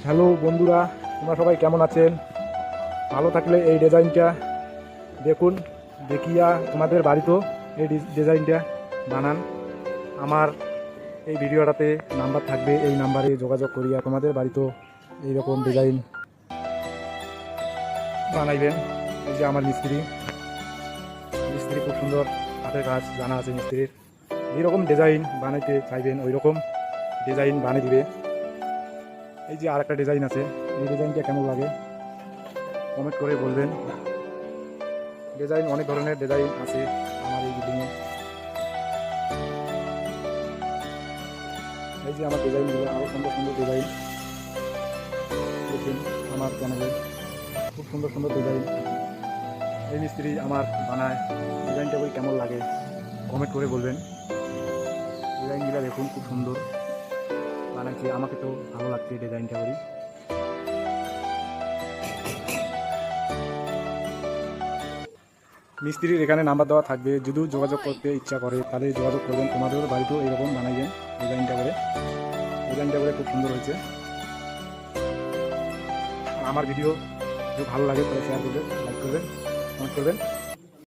Hello বন্ধুরা, তোমরা সবাই কেমন আছেন? ভালো থাকলে এই ডিজাইনটা দেখুন, দেখিয়া তোমাদের বাড়িতেও এই ডিজাইনটা বানান। আমার এই ভিডিওটাতে নাম্বার থাকবে, এই নাম্বারে যোগাযোগ করিয়া তোমাদের বাড়িতেও এইরকম ডিজাইন বানাইবেন। এই যে আমার মিস্ত্রি খুব সুন্দর হাতের কাজ জানা আছে মিস্ত্রির। যেরকম ডিজাইন বানাইতে চাইবেন ওই রকম ডিজাইন বানিয়ে দিবে। এই যে আর একটা ডিজাইন আছে, এই ডিজাইনটা কেমন লাগে কমেন্ট করে বলবেন। ডিজাইন অনেক ধরনের ডিজাইন আছে আমার এই বিল্ডিংয়ে। এই যে আমার ডিজাইনগুলো, আরও সুন্দর সুন্দর ডিজাইন দেখুন আমার চ্যানেলে, খুব সুন্দর সুন্দর ডিজাইন এই মিস্ত্রি আমার বানায়। ডিজাইনটা বই কেমন লাগে কমেন্ট করে বলবেন। ডিজাইনগুলো দেখুন খুব সুন্দর বানাইছে, আমাকে তো ভালো লাগছে ডিজাইনটা করি। মিস্ত্রির এখানে নাম্বার দেওয়া থাকবে, যদি যোগাযোগ করতে ইচ্ছা করে তাহলে যোগাযোগ করবেন। তোমাদের বাড়িতেও এরকম বানাইবেন ডিজাইনটা করে খুব সুন্দর হয়েছে। আমার ভিডিও যদি ভালো লাগে তাহলে শেয়ার করবেন, লাইক করবেন, কমেন্ট করবেন।